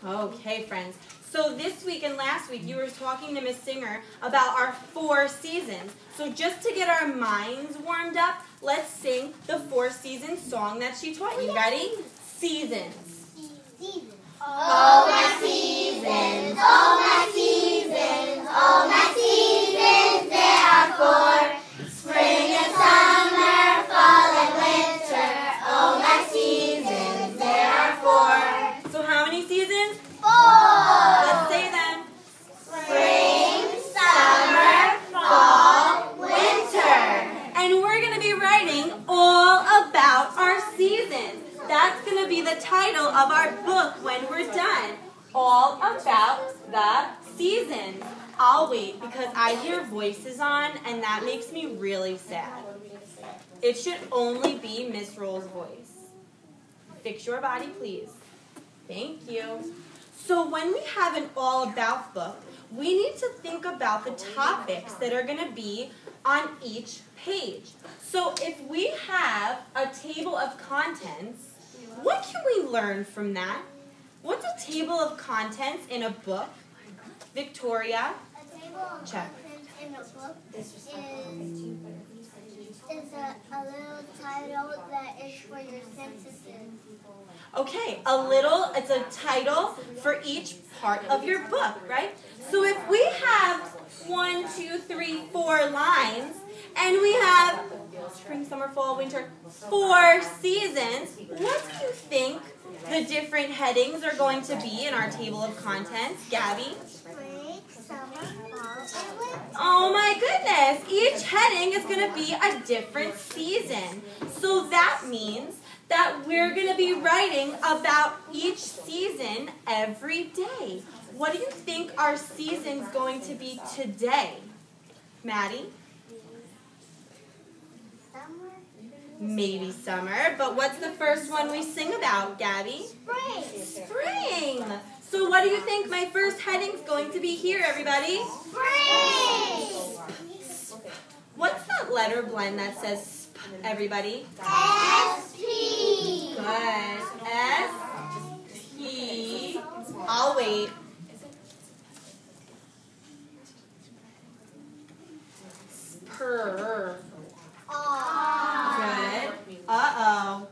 Okay, friends. So this week and last week, you were talking to Miss Singer about our 4 seasons. So just to get our minds warmed up, let's sing the 4 seasons song that she taught you. Ready? Seasons. Oh, my seasons, oh, my seasons, oh, my seasons, there are 4. Spring and summer, fall and winter. Oh, my seasons, there are 4. So how many seasons? 4. Let's say them. Spring, summer, fall, winter. And we're going to be writing all about our seasons. That's going to be the title of our book when we're done. All about the seasons. I'll wait because I hear voices on and that makes me really sad. It should only be Miss Roll's voice. Fix your body, please. Thank you. So when we have an all about book, we need to think about the topics that are going to be on each page. So if we have a table of contents, what can we learn from that? What's a table of contents in a book? Victoria? A table of Check. contents in a book is a little title that is for your sentences. Okay, it's a title for each part of your book, right? So if we have 1, 2, 3, 4 lines, and we have spring, summer, fall, winter, 4 seasons, what do you think the different headings are going to be in our table of contents? Gabby? Spring, summer, fall, and winter. Oh my goodness! Each heading is going to be a different season. So that means that we're going to be writing about each season every day. What do you think our season's going to be today? Maddie? Summer. Maybe summer, but what's the first one we sing about, Gabby? Spring. Spring! So what do you think my first heading's going to be here, everybody? Spring. What's that letter blend that says sp, everybody? S-P. Good. S-P. I'll wait. Spur. Good. Uh-oh.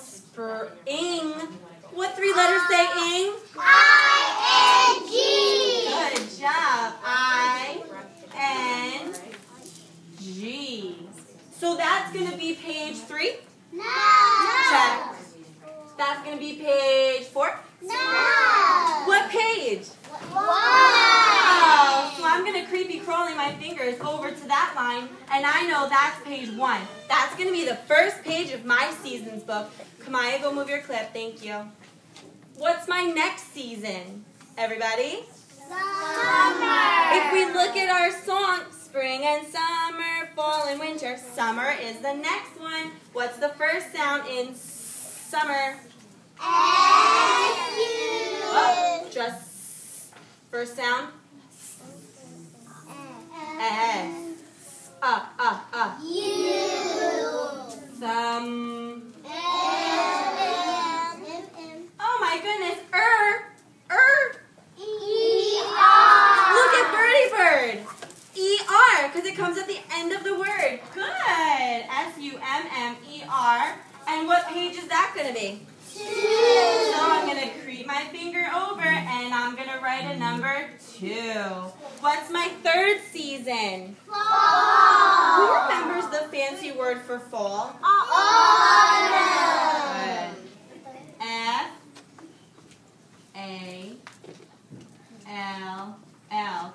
Spring. What 3 letters say ing? I-N-G. Good job. I-N-G. So that's going to be page 3? No. Check. That's going to be page 4? No. What page? Wow. Oh, so I'm going to creepy crawly my fingers over to that line, and I know that's page 1. That's going to be the first page of my seasons book. Kamaya, go move your clip. Thank you. What's my next season, everybody? Summer. If we look at our song, spring and summer, fall and winter, summer is the next one. What's the first sound in summer? S-U. Oh, just first sound. S. U. Some. M. Oh my goodness. E-R. Look at Birdie Bird. E-R, because it comes at the end of the word. Good. S-U-M-M-E-R. And what page is that going to be? 2. So I'm going to creep my finger over and I'm going to write a number 2. What's my third season? Fall. Who remembers the fancy word for fall? Autumn. Good. F-A-L-L.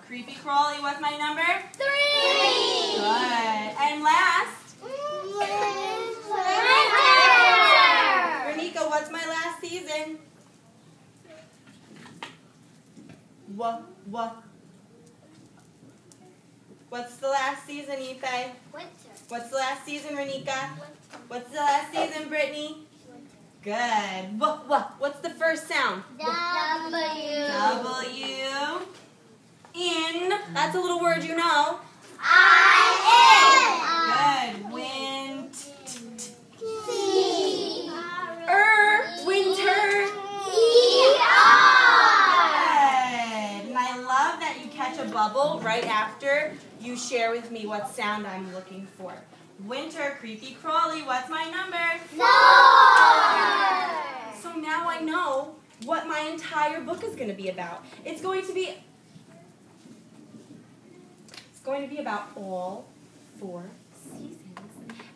Creepy crawly, what's my number? 3. Good. And last? Winter. Renika, what's my last season? What? What's the last season, Ife? Winter. What's the last season, Renika? What's the last season, Brittany? Good. What's the first sound? W. W. In. That's a little word you know. I-N. Good. Wind. T. Winter. E-R. bubble right after you share with me what sound I'm looking for. Winter, creepy crawly, what's my number? 4. So now I know what my entire book is going to be about. It's going to be about all 4 seasons.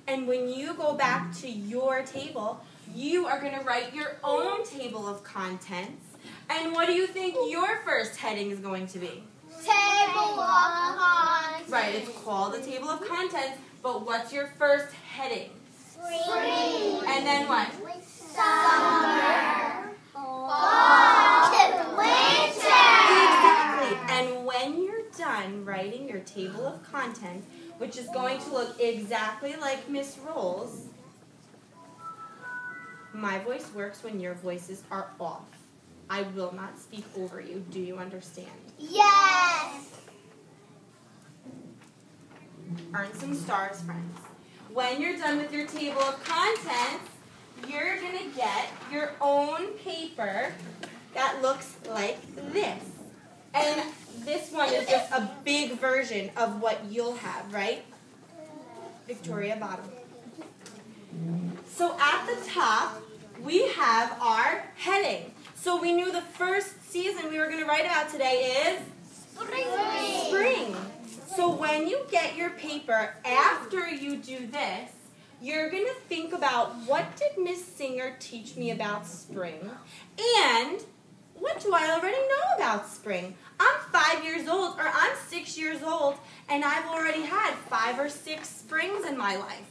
And when you go back to your table, you are going to write your own table of contents. And what do you think your first heading is going to be? Table of contents. Right, it's called the table of contents, but what's your first heading? Spring. And then what? Summer. Fall. Winter. Exactly. And when you're done writing your table of contents, which is going to look exactly like Miss Roll's, my voice works when your voices are off. I will not speak over you. Do you understand? Yes. Earn some stars, friends. When you're done with your table of contents, you're going to get your own paper that looks like this. And this one is just a big version of what you'll have, right? Victoria Bottom. So at the top, we have our heading. So we knew the first season we were going to write about today is spring. So when you get your paper, after you do this, you're going to think about, what did Miss Singer teach me about spring? And what do I already know about spring? I'm 5 years old, or I'm 6 years old, and I've already had 5 or 6 springs in my life.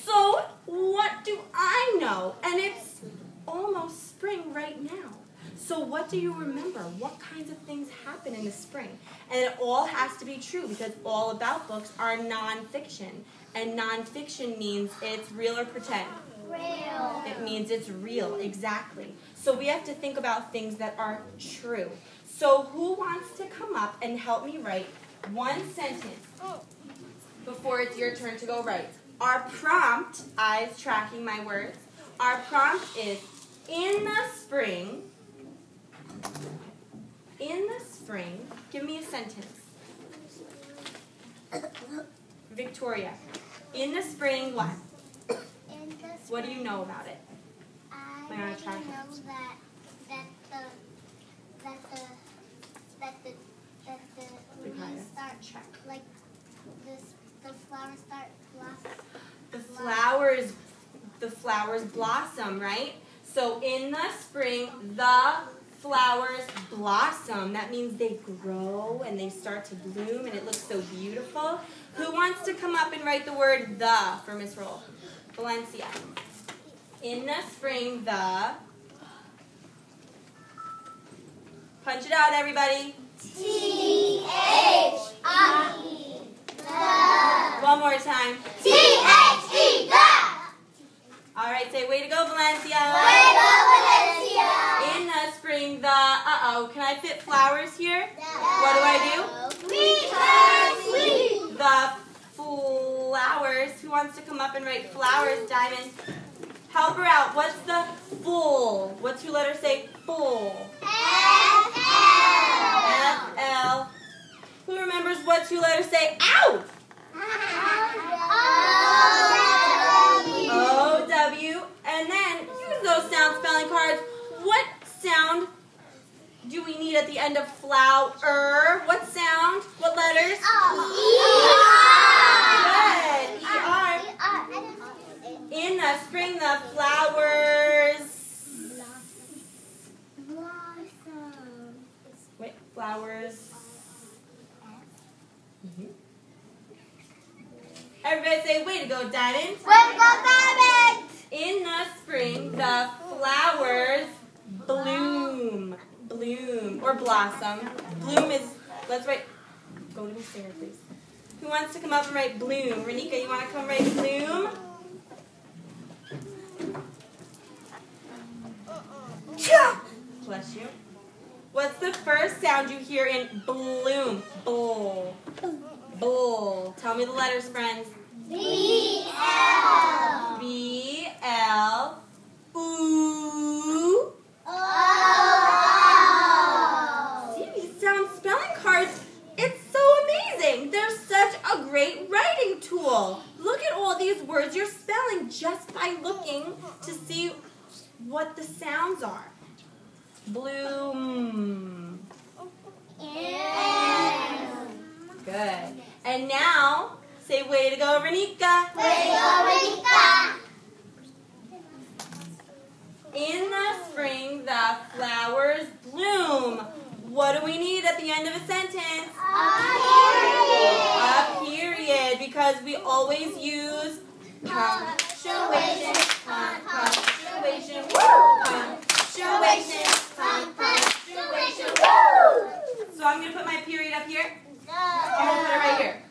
So what do I know? And it's almost spring right now. So what do you remember? What kinds of things happen in the spring? And it all has to be true, because All About books are nonfiction. And nonfiction means it's real or pretend? Real. It means it's real, exactly. So we have to think about things that are true. So who wants to come up and help me write one sentence before it's your turn to go write? Our prompt, eyes tracking my words, our prompt is, in the spring, give me a sentence. Victoria, in the spring, what? What do you know about it? I May I know try? that the leaves start Check. like this, the flowers start blossoming. The flowers blossom, right? So in the spring, the flowers blossom. That means they grow and they start to bloom, and it looks so beautiful. Who wants to come up and write the word "the" for Miss Roll? Valencia. In the spring, the. Punch it out, everybody. T-H-E. One more time. T-H-E. All right, say way to go, Valencia. Valencia. In the spring, the. Can I fit flowers here? What do I do? We turn sweet. The flowers. Who wants to come up and write flowers, Diamond? Help her out. What's the full? What 2 letters say full? F-L. F-L. Who remembers what 2 letters say ow? O-W. And then use those sound spelling cards. What sound do we need at the end of flower? What sound? What letters? Good. E-R. In the spring, the flowers. Wait, flowers. Everybody say, way to go, Diamond. In the spring, the flowers bloom. Bloom. Or blossom. Bloom is, let's write, go to Miss Singer, please. Who wants to come up and write bloom? Renika, you want to come write bloom? Bless you. What's the first sound you hear in bloom? Bull. Bull. Tell me the letters, friends. B-L. B-L. Ooh. O. See, these sound spelling cards, it's Bloom. M. Good. And now, say way to go, Renika. Way to go, Renika. In the spring, the flowers bloom. What do we need at the end of a sentence? A period, because we always use punctuation, punctuation, punctuation, punctuation. So I'm going to put my period up here. I'm going to put it right here.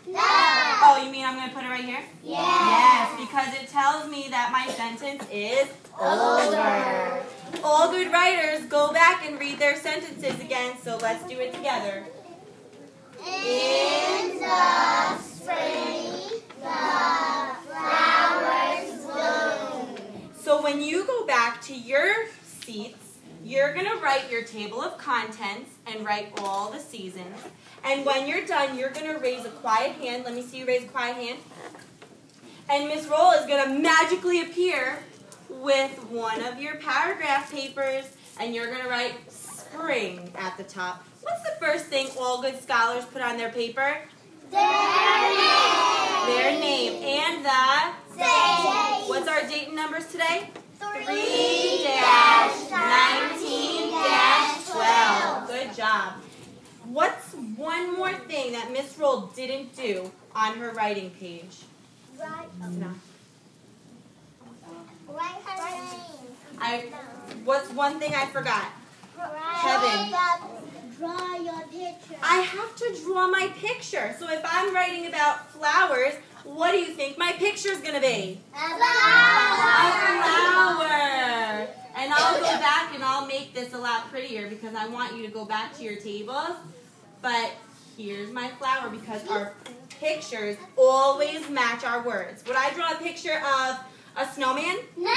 Oh, you mean I'm going to put it right here? Yes, because it tells me that my sentence is over. All good writers, go back and read their sentences again, so let's do it together. In the spring, the flowers bloom. So when you go back to your seats, you're going to write your table of contents and write all the seasons. And when you're done, you're going to raise a quiet hand. Let me see you raise a quiet hand. And Miss Roll is going to magically appear with one of your paragraph papers, and you're going to write spring at the top. What's the first thing all good scholars put on their paper? Their name. Their name. And the Date. What's our date and numbers today? 3-19-12. Good job. What's one more thing that Miss Roll didn't do on her writing page? Write No. her name. What's one thing I forgot? Kevin. Draw your picture. I have to draw my picture. So if I'm writing about flowers, what do you think my picture's going to be? A A flower. flower. And I'll go back and I'll make this a lot prettier because I want you to go back to your tables. But here's my flower because our pictures always match our words. Would I draw a picture of a snowman? No.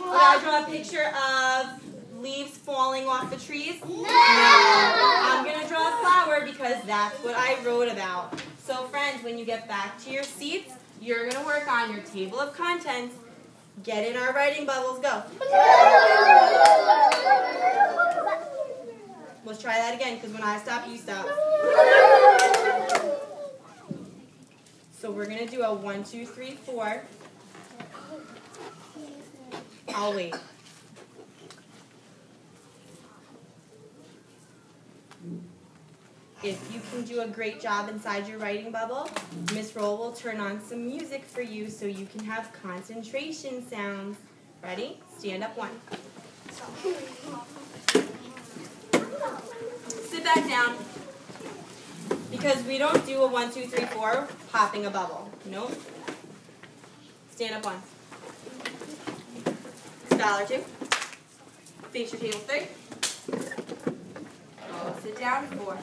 Would I draw a picture of leaves falling off the trees? No. I'm going to draw a flower because that's what I wrote about. So friends, when you get back to your seats, you're going to work on your table of contents. Get in our writing bubbles. Go. Let's try that again because when I stop, you stop. So we're going to do a 1, 2, 3, 4. I'll wait. If you can do a great job inside your writing bubble, Miss Roll will turn on some music for you so you can have concentration sounds. Ready? Stand up 1. Sit back down. Because we don't do a 1, 2, 3, 4 popping a bubble. Nope. Stand up 1. Scholar 2. Face your table 3. Sit down 4.